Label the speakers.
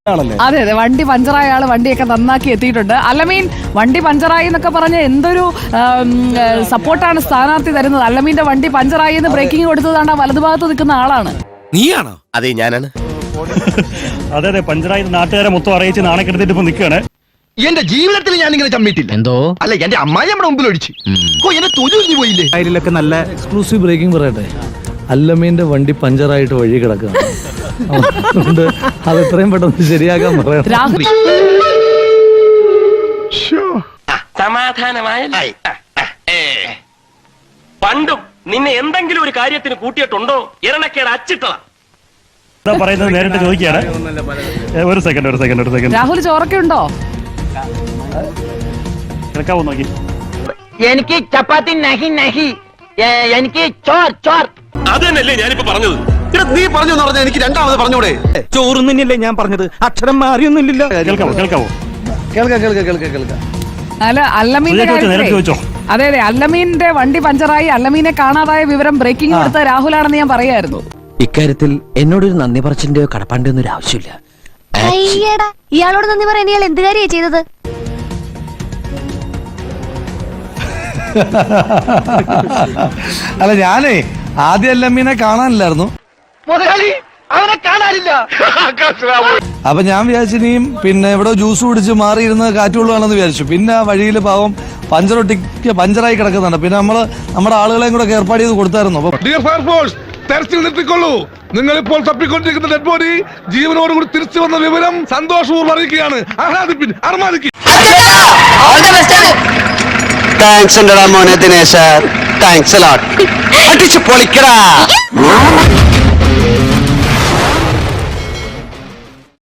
Speaker 1: അതെ അതെ, വണ്ടി പഞ്ചറായ ആള് വണ്ടിയൊക്കെ നന്നാക്കി എത്തിയിട്ടുണ്ട്. അല്ലമീൻ വണ്ടി പഞ്ചറായി എന്നൊക്കെ പറഞ്ഞ എന്തൊരു സപ്പോർട്ടാണ് സ്ഥാനാർത്ഥി തരുന്നത്. അല്ലമീന്റെ വണ്ടി പഞ്ചറായി എന്ന് ബ്രേക്കിംഗ് കൊടുത്തതാണ്ട് ആ വലതുഭാഗത്ത് നിൽക്കുന്ന ആളാണ്.
Speaker 2: നീയാണോ? അതെ, ഞാനാണ്.
Speaker 3: അതെ അതെ, പഞ്ചറായി നാട്ടുകാരെ മൊത്തം അറിയിച്ച് നാണക്കെടുത്തിട്ട് ഇപ്പൊ നിൽക്കുകയാണ്.
Speaker 4: എന്റെ ജീവിതത്തിൽ ഞാൻ ഇങ്ങനെ ചമ്മിട്ടില്ല.
Speaker 5: എന്തോ
Speaker 4: അല്ല, എന്റെ അമ്മായി നമ്മുടെ മുമ്പിൽ ഒഴിച്ചു. എന്നെ തൊഴിൽ പോയില്ലേ.
Speaker 5: അതിലൊക്കെ നല്ല
Speaker 6: എക്സ്ക്ലൂസീവ് ബ്രേക്കിംഗ് പറയട്ടെ. അല്ലമീന്റെ വണ്ടി പഞ്ചറായിട്ട് വഴി കിടക്കുകയാണ്. അതുകൊണ്ട് അത് എത്രയും പെട്ടെന്ന് ശരിയാക്കാൻ പറയണം.
Speaker 1: രാഹുൽ
Speaker 7: സമാധാനമായി. പണ്ടും നിന്നെ എന്തെങ്കിലും ഒരു കാര്യത്തിന് കൂട്ടിയിട്ടുണ്ടോ? ഇരണക്കേട് അച്ചിട്ടള
Speaker 3: പറയുന്നത് നേരിട്ട് ചോദിക്കുകയാണ്. ഒരു സെക്കൻഡ്
Speaker 1: രാഹുൽ ചോറൊക്കെ ഉണ്ടോ?
Speaker 3: കേൾക്കാവോ നോക്കി.
Speaker 8: എനിക്ക് ചപ്പാത്തി നഹി നഹി, എനിക്ക് ചോർ ചോർ.
Speaker 7: അത് തന്നെയല്ലേ ഞാനിപ്പോ പറഞ്ഞത്.
Speaker 2: നീ പറഞ്ഞു പറഞ്ഞ എനിക്ക് രണ്ടാമത് പറഞ്ഞൂടെ?
Speaker 5: ചോറുന്നില്ലേ ഞാൻ പറഞ്ഞത്, അക്ഷരം മാറിയൊന്നുമില്ലല്ലോ.
Speaker 3: കേൾക്കാവോ?
Speaker 6: കേൾക്കാം.
Speaker 1: അല്ല, അല്ലമീന്റെ
Speaker 3: ചോദിച്ചോ.
Speaker 1: അതെ അതെ, അല്ലമീന്റെ വണ്ടി പഞ്ചറായി അല്ലമീനെ കാണാതായ വിവരം ബ്രേക്കിംഗ് കൊടുത്ത രാഹുലാണെന്ന് ഞാൻ പറയായിരുന്നു.
Speaker 5: ഇക്കാര്യത്തിൽ എന്നോടൊരു നന്ദി പറച്ചിന്റെയോ കടപ്പാണ്ടോ ഒന്നും ആവശ്യമില്ല.
Speaker 9: ഇയാളോട് നന്ദി പറയാൻ ഇയാൾ എന്ത് കാര്യമാണ് ചെയ്തത്?
Speaker 6: അല്ല, ഞാനേ ആദ്യം അല്ലമീനെ കാണാനില്ലായിരുന്നു.
Speaker 4: മുതലാളി അവനെ കാണാനില്ല.
Speaker 6: അപ്പൊ ഞാൻ വിചാരിച്ചു ഇനിയും പിന്നെ ഇവിടെ ജ്യൂസ് കുടിച്ച് മാറിയിരുന്ന് കാറ്റുകൊള്ളുവാണെന്ന് വിചാരിച്ചു. പിന്നെ ആ വഴിയിൽ പാവം പഞ്ചറായി കിടക്കുന്നുണ്ട്. പിന്നെ നമ്മുടെ ആളുകളെയും കൂടെ ഏർപ്പാട് ചെയ്ത് കൊടുത്തായിരുന്നു. അപ്പൊ
Speaker 10: ഡിയർ ഫയർഫോഴ്സ്, തെരച്ചിൽ നിർത്തിക്കൊള്ളൂ. നിങ്ങൾ ഇപ്പോൾ തപ്പിക്കൊണ്ടിരിക്കുന്ന ഡെഡ് ബോഡി ജീവനോടുകൂടി തിരിച്ചു വന്ന വിവരം സന്തോഷപൂർവ്വം അറിയിക്കുകയാണ്. ആഹ്ലാദിപ്പിൻ, അർമാദിക്കും.
Speaker 2: താങ്ക്സ് മോനെ ദിനേശ്, താങ്ക്സ് അടിച്ചു പൊളിക്കടാ.